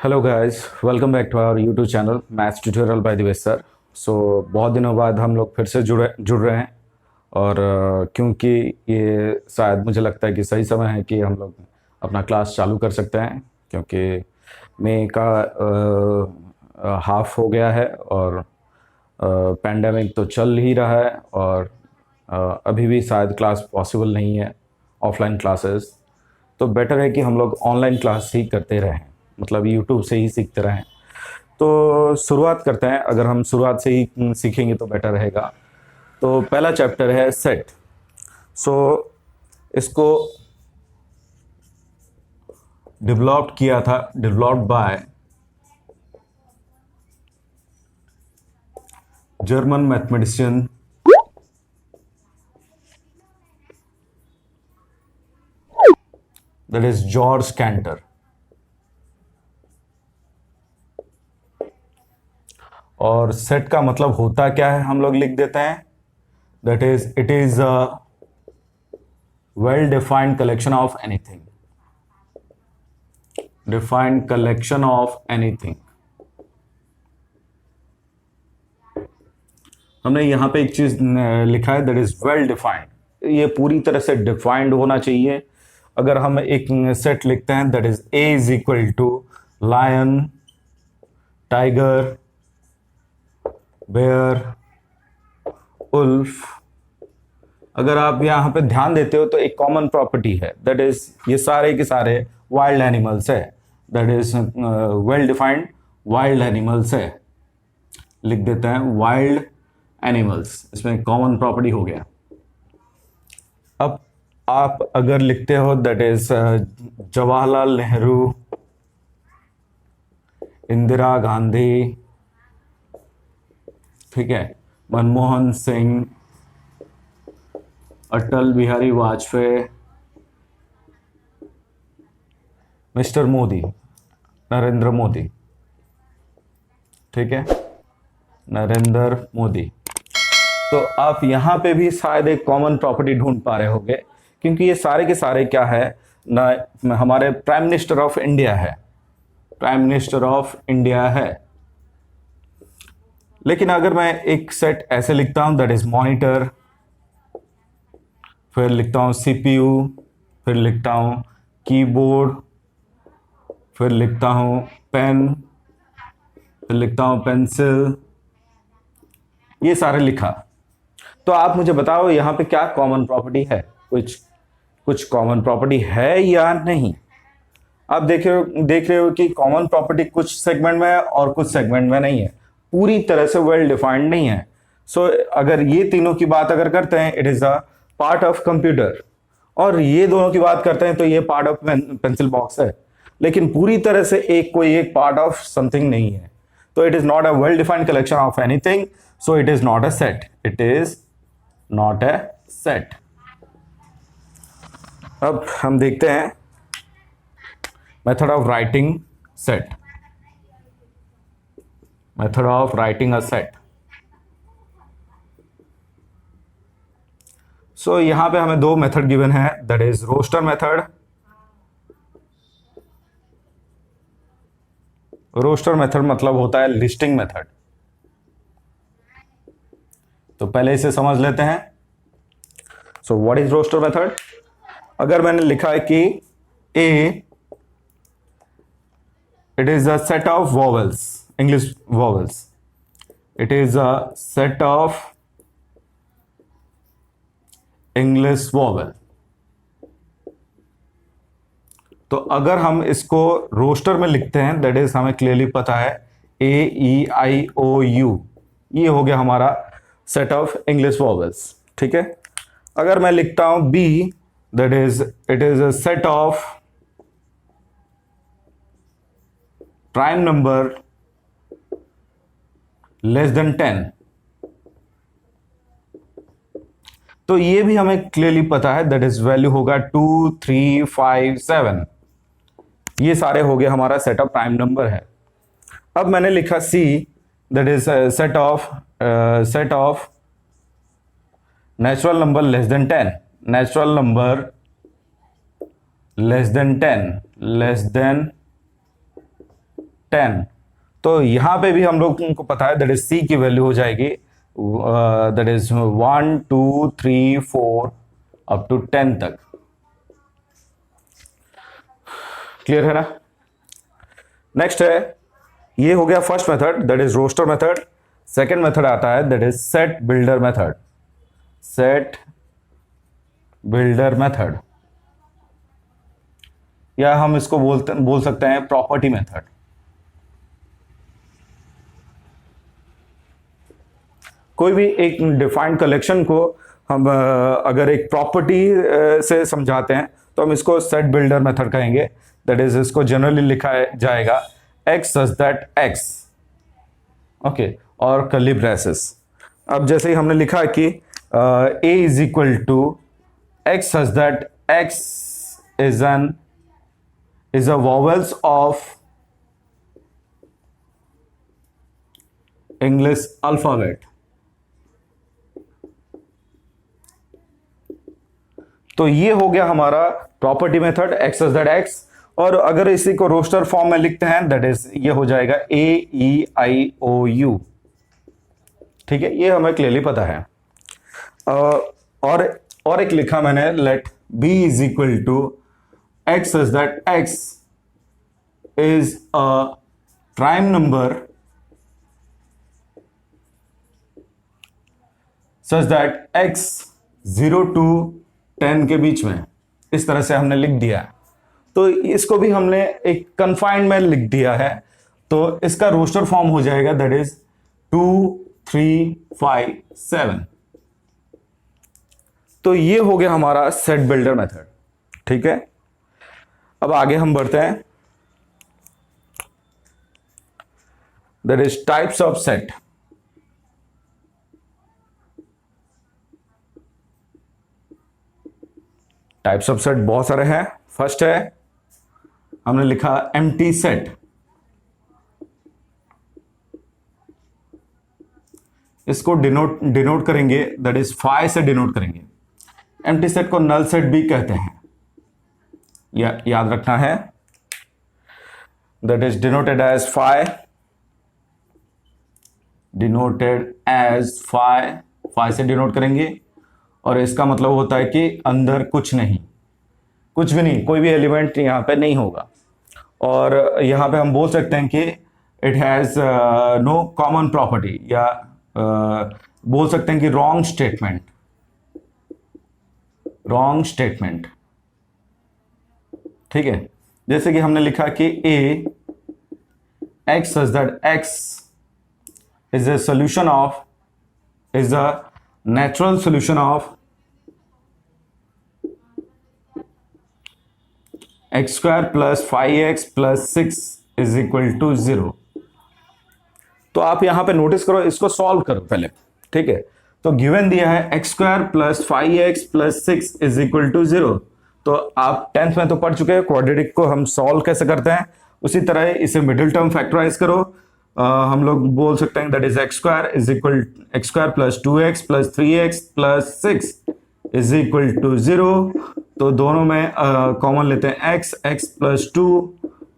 Hello guys, welcome back to our YouTube channel maths tutorial by Divesh sir. So बहुत दिनों बाद हम लोग फिर से जुड़ रहे हैं और क्योंकि ये शायद मुझे लगता है कि सही समय है कि हम लोग अपना क्लास चालू कर सकते हैं, क्योंकि मई का हाफ हो गया है और पैंडेमिक तो चल ही रहा है और अभी भी शायद क्लास पॉसिबल नहीं है, ऑफलाइन क्लासेस। तो बेटर है कि हम लोग ऑनलाइन क्लास ही करते रहें, मतलब यूट्यूब से ही सीखते रहें। तो शुरुआत करते हैं, अगर हम शुरुआत से ही सीखेंगे तो बेटर रहेगा। तो पहला चैप्टर है सेट। सो इसको developed by German mathematician that is George canter. और सेट का मतलब होता क्या है हम लोग लिख देते हैं, that is it is a well defined collection of anything. Defined collection of anything. हमने यहां पे एक चीज लिखा है, दैट इज वेल डिफाइंड। ये पूरी तरह से डिफाइंड होना चाहिए। अगर हम एक सेट लिखते हैं, that is A is equal to lion, tiger, bear, wolf. अगर आप यहां पे ध्यान देते हो तो एक कॉमन प्रॉपर्टी है, दैट इज ये सारे के सारे वाइल्ड एनिमल्स है। That is well defined wild animals है, लिख देते हैं वाइल्ड एनिमल्स। इसमें कॉमन प्रॉपर्टी हो गया। अब आप अगर लिखते हो दैट इज जवाहरलाल नेहरू, इंदिरा गांधी, ठीक है, मनमोहन सिंह, अटल बिहारी वाजपेयी, मिस्टर मोदी, नरेंद्र मोदी, ठीक है, नरेंद्र मोदी। तो आप यहां पे भी शायद एक कॉमन प्रॉपर्टी ढूंढ पा रहे होंगे, क्योंकि ये सारे के सारे क्या है ना, हमारे प्राइम मिनिस्टर ऑफ इंडिया है, प्राइम मिनिस्टर ऑफ इंडिया है। लेकिन अगर मैं एक सेट ऐसे लिखता हूं, दैट इज मॉनिटर, फिर लिखता हूं सीपीयू, फिर लिखता हूं कीबोर्ड, फिर लिखता हूं पेन, फिर लिखता हूं पेंसिल, ये सारे लिखा। तो आप मुझे बताओ यहां पे क्या कॉमन प्रॉपर्टी है, कुछ कॉमन प्रॉपर्टी है या नहीं। आप देख रहे हो कि कॉमन प्रॉपर्टी कुछ सेगमेंट में है और कुछ सेगमेंट में नहीं है, पूरी तरह से वेल डिफाइंड नहीं है। सो अगर ये तीनों की बात अगर करते हैं, it is a part of computer, और ये दोनों की बात करते हैं तो ये पार्ट ऑफ पेंसिल बॉक्स है, लेकिन पूरी तरह से कोई एक पार्ट ऑफ समथिंग नहीं है। तो it is not a well defined collection of anything, so it is not a set. It is not a set. अब हम देखते हैं method of writing set. Method of writing a set. So यहां पे हमें दो मेथड गिवन है, that is roster method. Roster method मतलब होता है लिस्टिंग मेथड। तो पहले इसे समझ लेते हैं। So what is roster method. अगर मैंने लिखा है कि ए it is a set of vowels, English vowels. It is a set of English vowel. तो अगर हम इसको रोस्टर में लिखते हैं, दैट इज हमें क्लियरली पता है AEIOU, ये हो गया हमारा सेट ऑफ इंग्लिश वॉवेल्स, ठीक है। अगर मैं लिखता हूं B, that is it is a set of prime number less than 10, तो ये भी हमें क्लियरली पता है, दैट इज वैल्यू होगा 2 3 5 7। ये सारे हो गए हमारा सेट ऑफ प्राइम नंबर है। अब मैंने लिखा C, that is set of natural number less than 10। Natural number less than 10, less than 10। तो यहाँ पे भी हम लोग को पता है दैट इज सी की वैल्यू हो जाएगी दैट इज 1 2 3 4 अप टू 10 तक। क्लियर है ना? नेक्स्ट है, ये हो गया first method that is roster method. Second method आता है that is set builder method. Set builder method, या हम इसको बोल सकते हैं प्रॉपर्टी मेथड। कोई भी एक डिफाइंड कलेक्शन को हम अगर एक प्रॉपर्टी से समझाते हैं तो हम इसको सेट बिल्डर मेथड कहेंगे। दैट इज, इसको जनरली लिखा जाएगा x such that x, okay, और कर्ली ब्रेसेस। अब जैसे ही हमने लिखा कि A is equal to x such that x is a vowels of English alphabet। तो ये हो गया हमारा property method x such that x. और अगर इसी को रोस्टर फॉर्म में लिखते हैं दैट इज ये हो जाएगा ए ई आई ओ यू। ठीक है, ये हमें क्लियरली पता है। और एक लिखा मैंने, let B is equal to x such that x is a prime number such that x 0 to 10 के बीच में, इस तरह से हमने लिख दिया। तो इसको भी हमने एक कन्फाइंड में लिख दिया है, तो इसका रोस्टर फॉर्म हो जाएगा दैट इज 2 3 5 7। तो ये हो गया हमारा सेट बिल्डर मेथड। ठीक है, अब आगे हम बढ़ते हैं, that is types of set. Types of set बहुत सारे हैं। फर्स्ट है, हमने लिखा एम्प्टी सेट। इसको डिनोट करेंगे दैट इज फाइ से डिनोट करेंगे। एम्प्टी सेट को नल सेट भी कहते हैं, याद रखना है। That is denoted as phi, denoted as phi, phi से डिनोट करेंगे। और इसका मतलब होता है कि अंदर कुछ नहीं, कुछ भी नहीं, कोई भी एलिमेंट यहां पे नहीं होगा। और यहां पे हम बोल सकते हैं कि it has no common property, या बोल सकते हैं कि रॉन्ग स्टेटमेंट, रॉन्ग स्टेटमेंट। ठीक है, जैसे कि हमने लिखा कि A x such that x is a solution of, is a natural solution of x square plus 5x plus 6 is equal to 0। तो आप यहां पे नोटिस करो, इसको सॉल्व करो पहले। ठीक है, तो गिवन दिया है x square plus 5x plus 6 is equal to 0। तो आप 10th में तो पढ़ चुके हैं क्वाड्रेटिक को हम सॉल्व कैसे करते हैं। उसी तरह इसे मिडिल टर्म फैक्टराइज करो। हम लोग बोल सकते हैं that is x square is equal x square plus 2x plus 3x plus 6 is equal to 0। तो दोनों में कॉमन लेते हैं x प्लस 2,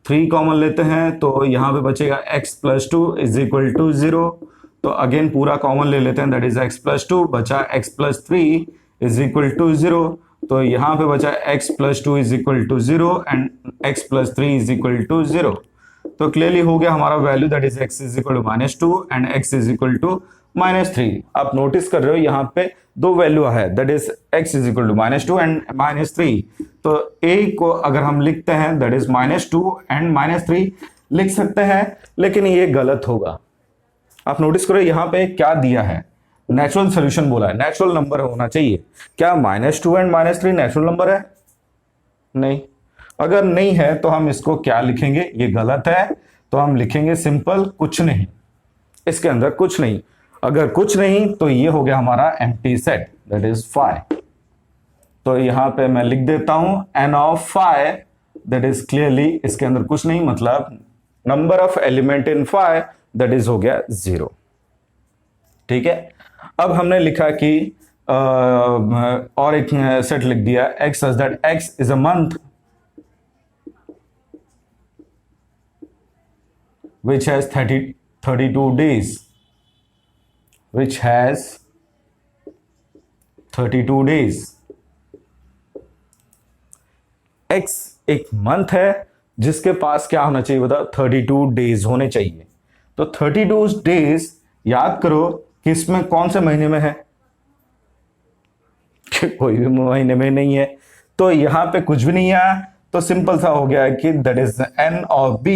3 कॉमन लेते हैं तो यहां पे बचेगा x plus 2 is equal to 0। तो अगेन पूरा कॉमन ले लेते हैं दैट इज x प्लस 2, बचा x plus 3 is equal to 0। तो यहां पे बचा x plus 2 is equal to 0 and x plus 3 is equal to 0। तो क्लियरली हो गया हमारा value that is x is equal to -2 and x is equal to -3। आप नोटिस कर रहे हो यहाँ पे दो वैल्यू है that is x is equal to -2 and -3। तो a को अगर हम लिखते हैं दैट इज -2 एंड -3 लिख सकते हैं, लेकिन ये गलत होगा। आप नोटिस करो यहाँ पे क्या दिया है, नेचुरल सोल्यूशन बोला है, नेचुरल नंबर होना चाहिए। क्या -2 एंड -3 नेचुरल नंबर है? नहीं। अगर नहीं है तो हम इसको क्या लिखेंगे, ये गलत है, तो हम लिखेंगे सिंपल कुछ नहीं, इसके अंदर कुछ नहीं। अगर कुछ नहीं तो ये हो गया हमारा empty set that is phi. तो यहां पे मैं लिख देता हूं n of phi that is clearly इसके अंदर कुछ नहीं, मतलब number of element in phi that is हो गया 0। ठीक है, अब हमने लिखा कि और एक सेट लिख दिया x such that x is a month which has 32 days, which has 32 days. x एक मंथ है जिसके पास क्या होना चाहिए बताओ, 32 डेज होने चाहिए। तो 32 डेज याद करो कि इसमें कौन से महीने में है, कोई भी महीने में नहीं है, तो यहां पे कुछ भी नहीं आया, तो सिंपल सा हो गया कि that is n of b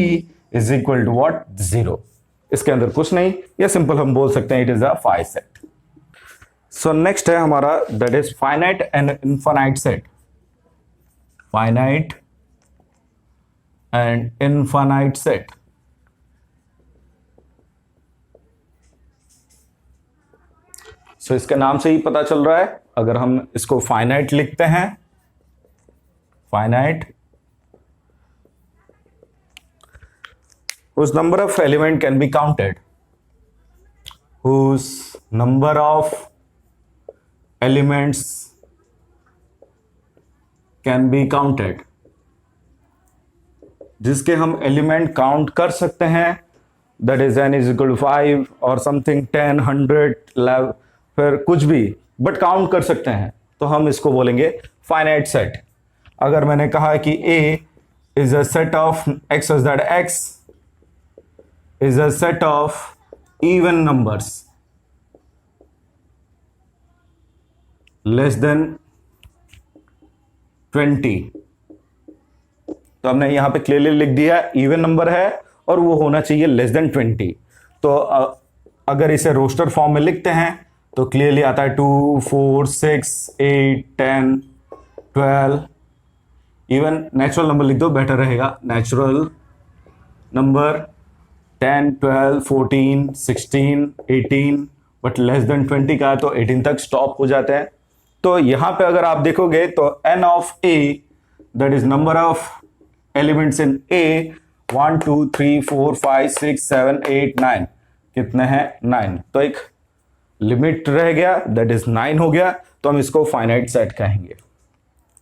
is equal to what, 0। इसके अंदर कुछ नहीं, या सिंपल हम बोल सकते हैं इट इज अ फाइ सेट। सो नेक्स्ट है हमारा that is finite and infinite set. Finite and infinite set. So इसके नाम से ही पता चल रहा है, अगर हम इसको फाइनाइट लिखते हैं, finite, whose number of element can be counted, whose number of elements can be counted, जिसके हम एलिमेंट काउंट कर सकते हैं, that is n is equal to 5 और समथिंग 10 100 11, फिर कुछ भी, बट काउंट कर सकते हैं, तो हम इसको बोलेंगे फाइनाइट सेट। अगर मैंने कहा कि a is a set of x such that x is a set of even numbers less than 20, तो हमने यहां पे क्लियरली लिख दिया इवन नंबर है और वो होना चाहिए लेस देन 20। तो अगर इसे रोस्टर फॉर्म में लिखते हैं तो क्लियरली आता है 2 4 6 8 10 12। इवन नेचुरल नंबर लिख दो, बेटर रहेगा, natural number 10 12 14 16 18, but less than 20 का है तो 18 तक स्टॉप हो जाते हैं। तो यहां पे अगर आप देखोगे तो n of a that is number of elements in a 1 2 3 4 5 6 7 8 9, कितने हैं 9, तो एक लिमिट रह गया दैट इज 9 हो गया, तो हम इसको फाइनाइट सेट कहेंगे।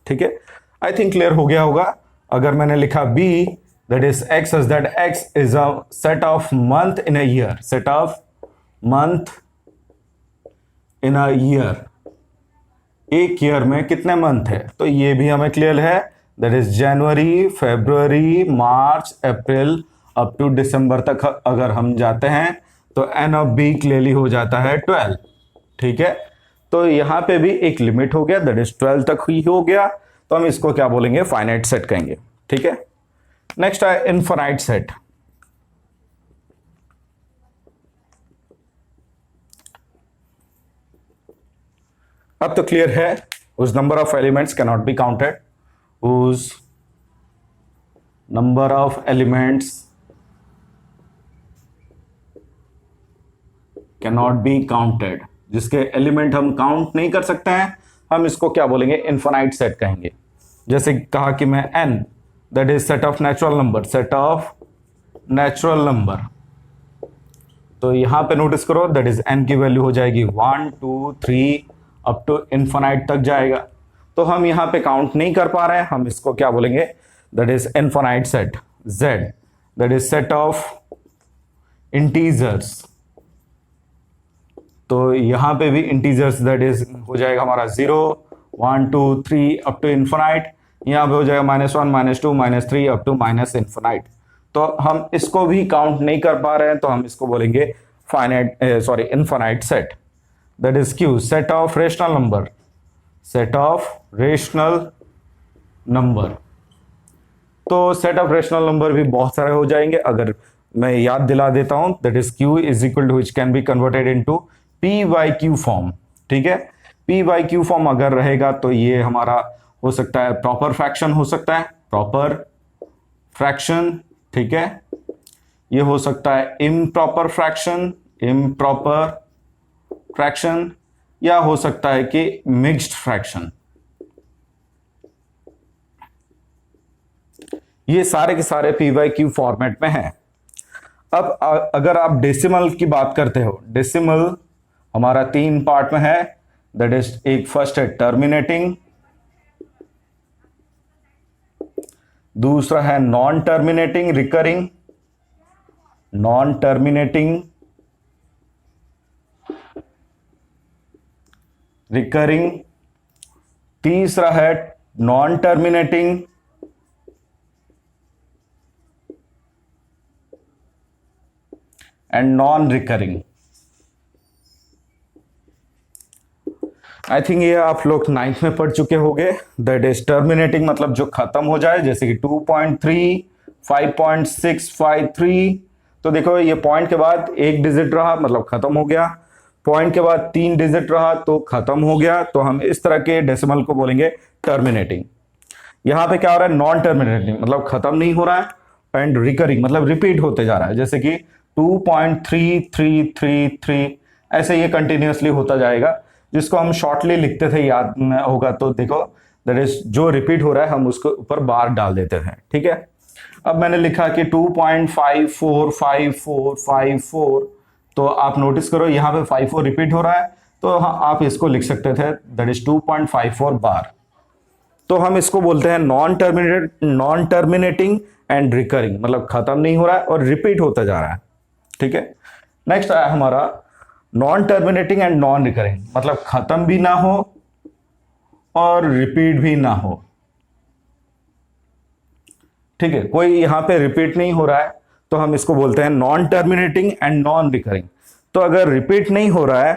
ठीक है, आई थिंक क्लियर हो गया होगा। अगर मैंने लिखा b that is x such that x is a set of month in a year, set of month in a year, एक ईयर में कितने मंथ है, तो ये भी हमें क्लियर है, that is January February March April up to December तक अगर हम जाते हैं तो n ऑफ b क्लियरली हो जाता है 12। ठीक है, तो यहां पे भी एक लिमिट हो गया, दैट इज 12 तक ही हो गया, तो हम इसको क्या बोलेंगे, फाइनाइट सेट कहेंगे। ठीक है, नेक्स्ट है इनफाइनाइट सेट। अब तो क्लियर है, उस number of elements can not be counted, उस number of elements can not be counted, जिसके एलिमेंट हम काउंट नहीं कर सकते हैं, हम इसको क्या बोलेंगे, इनफाइनाइट सेट कहेंगे। जैसे कहा कि मैं n that is set of natural number, set of natural number, तो यहां पे नोटिस करो दैट इज n की वैल्यू हो जाएगी 1 2 3 अप टू इनफाइनाइट तक जाएगा, तो हम यहां पे काउंट नहीं कर पा रहे हैं, हम इसको क्या बोलेंगे, that is infinite set. z that is set of integers, तो यहां पे भी इंटीजर्स दैट इज हो जाएगा हमारा 0 1 2 3 अप टू इनफाइनाइट, यहां पे हो जाएगा -1 -2 -3 अप टू माइनस इनफाइनाइट, तो हम इसको भी काउंट नहीं कर पा रहे हैं, तो हम इसको बोलेंगे finite infinite set. That is q set of rational number, set of rational number, तो सेट ऑफ रेशनल नंबर भी बहुत सारे हो जाएंगे। अगर मैं याद दिला देता हूं, that is q is equal to which can be converted into p by q form. ठीक है, p बाई q फॉर्म अगर रहेगा तो ये हमारा हो सकता है प्रॉपर फ्रैक्शन, हो सकता है प्रॉपर फ्रैक्शन, ठीक है, ये हो सकता है इम्प्रॉपर फ्रैक्शन, इम्प्रॉपर फ्रैक्शन, या हो सकता है कि मिक्स्ड फ्रैक्शन। ये सारे के सारे पी बाई क्यू फॉर्मेट में हैं। अब अगर आप डेसिमल की बात करते हो, डेसिमल हमारा 3 पार्ट में है, दैट इज एक फर्स्ट है टर्मिनेटिंग, दूसरा है non terminating recurring, non terminating, recurring, तीसरा है non terminating, and non recurring. I think ये आप लोग 9th में पढ़ चुके होंगे। दैट इज टर्मिनेटिंग मतलब जो खत्म हो जाए, जैसे कि 2.3, 5.653। तो देखो ये पॉइंट के बाद एक डिजिट रहा मतलब खत्म हो गया, पॉइंट के बाद 3 डिजिट रहा तो खत्म हो गया। तो हम इस तरह के डेसिमल को बोलेंगे टर्मिनेटिंग। यहां पे क्या हो रहा है, नॉन टर्मिनेटिंग मतलब खत्म नहीं हो रहा है, एंड रिकरिंग मतलब रिपीट होते जा रहा है, जैसे कि 2.3333, ऐसे ये कंटिन्यूअसली होता जाएगा, जिसको हम शॉर्टली लिखते थे, याद होगा तो देखो, दैट इज जो रिपीट हो रहा है हम उसके ऊपर बार डाल देते थे, ठीक है। अब मैंने लिखा कि 2.545454, तो आप नोटिस करो यहां पे 54 रिपीट हो रहा है, तो हाँ आप इसको लिख सकते थे, दैट इज 2.54 बार। तो हम इसको बोलते हैं नॉन टर्मिनेटिंग एंड रिकरिंग, मतलब खत्म नहीं हो रहा है और रिपीट होता जा रहा है, ठीक है। नेक्स्ट आया हमारा non terminating and non recurring, मतलब खत्म भी ना हो और रिपीट भी ना हो, ठीक है। कोई यहां पे रिपीट नहीं हो रहा है तो हम इसको बोलते हैं non terminating and non recurring. तो अगर रिपीट नहीं हो रहा है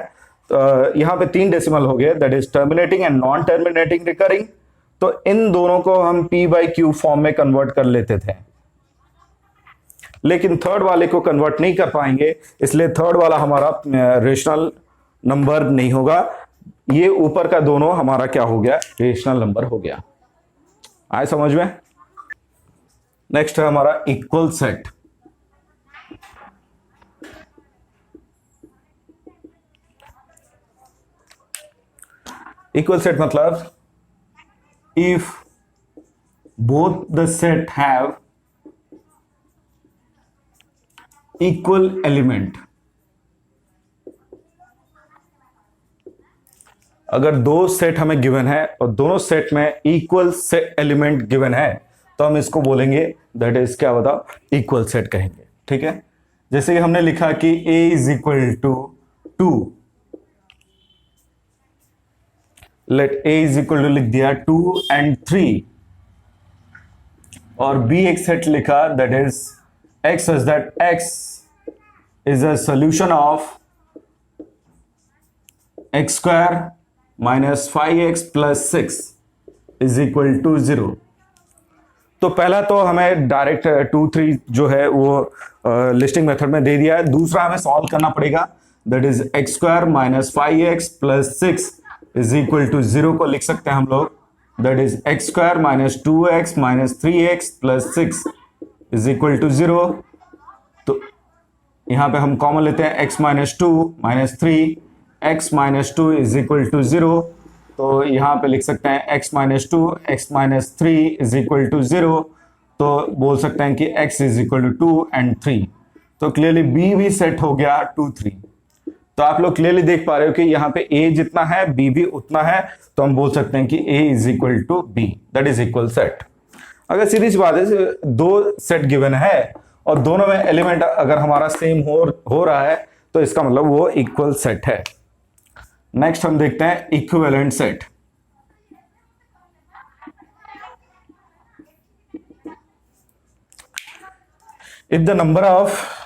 तो यहां पे 3 डेसिमल हो गए, that is terminating and non terminating recurring. तो इन दोनों को हम P/Q फॉर्म में कन्वर्ट कर लेते थे, लेकिन थर्ड वाले को कन्वर्ट नहीं कर पाएंगे, इसलिए थर्ड वाला हमारा रेशनल नंबर नहीं होगा। ये ऊपर का दोनों हमारा क्या हो गया, रेशनल नंबर हो गया। आए समझ में। नेक्स्ट है हमारा इक्वल सेट। इक्वल सेट मतलब if both the set have equal element, अगर दो सेट हमें गिवन है और दोनों सेट में इक्वल एलिमेंट गिवन है तो हम इसको बोलेंगे, दैट इज क्या बताओ, इक्वल सेट कहेंगे, ठीक है। जैसे कि हमने लिखा कि a is equal to 2, let a is equal to लिख दिया 2 एंड 3, और b एक सेट लिखा, that is x such that x is a solution of x square minus 5x plus 6 is equal to 0। तो पहला तो हमें डायरेक्ट 2 3 जो है वो लिस्टिंग मेथड में दे दिया है। दूसरा हमें सॉल्व करना पड़ेगा, that is x square minus 5x plus 6 is equal to 0 को लिख सकते हैं हम लोग, that is x square minus 2x minus 3x plus 6 is equal to 0। तो यहां पे हम कॉमन लेते हैं x minus 2 minus 3, x minus 2 is equal to 0। तो यहां पे लिख सकते हैं x minus 2 x minus 3 is equal to 0। तो बोल सकते हैं कि x is equal to 2 and 3। तो क्लियरली b भी सेट हो गया 2 3। तो आप लोग क्लियरली देख पा रहे हो कि यहाँ पे a जितना है b भी उतना है, तो हम बोल सकते हैं कि a is equal to b, that is equal set. अगर सीधी सी बात है, दो सेट गिवन है और दोनों में एलिमेंट अगर हमारा सेम हो रहा है तो इसका मतलब वो इक्वल सेट है। नेक्स्ट हम देखते हैं equivalent set. If the number of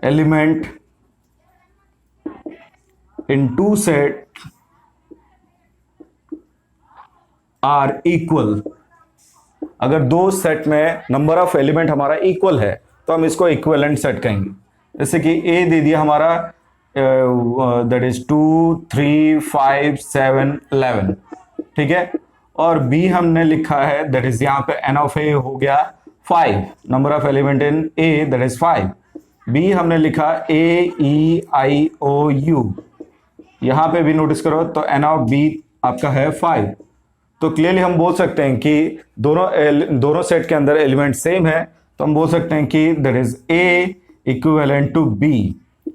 element in two set are equal, अगर दो सेट में नंबर ऑफ एलिमेंट हमारा इक्वल है तो हम इसको इक्विवेलेंट सेट कहेंगे। जैसे कि ए दे दिया हमारा, दैट इज 2 3 5 7 11, ठीक है, और बी हमने लिखा है, दैट इज यहां पे एन ऑफ ए हो गया 5, number of element in A that is 5। B हमने लिखा AEIOU, यहां पे भी नोटिस करो तो एन ऑफ बी आपका है 5। तो क्लियरली हम बोल सकते हैं कि दोनों सेट के अंदर एलिमेंट सेम है, तो हम बोल सकते हैं कि that is A equivalent to B,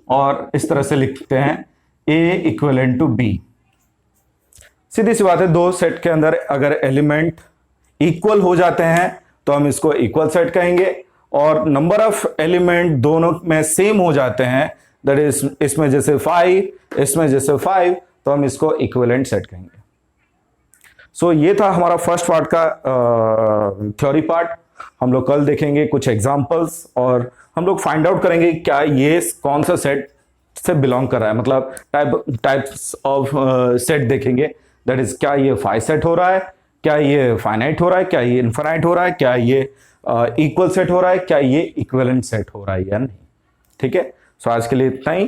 और इस तरह से लिखते हैं A इक्विवेलेंट टू B। सीधी सी बात है, दो सेट के अंदर अगर एलिमेंट इक्वल हो जाते हैं तो हम इसको इक्वल सेट कहेंगे, और नंबर ऑफ एलिमेंट दोनों में सेम हो जाते हैं, दैट इज इसमें जैसे 5, इसमें जैसे 5, तो हम इसको इक्विवेलेंट सेट कहेंगे। सो ये था हमारा फर्स्ट पार्ट का थ्योरी पार्ट। हम लोग कल देखेंगे कुछ एग्जांपल्स, और हम लोग फाइंड आउट करेंगे क्या ये कौन सा सेट से बिलोंग कर रहा है, मतलब टाइप्स ऑफ सेट देखेंगे, दैट इज क्या ये 5 सेट हो रहा है, क्या ये फाइनाइट हो रहा है, क्या ये इनफाइनाइट हो रहा है, क्या ये इक्वल सेट हो रहा है, क्या ये इक्विवेलेंट सेट हो रहा है या नहीं। ठीक है, सो आज के लिए इतना ही।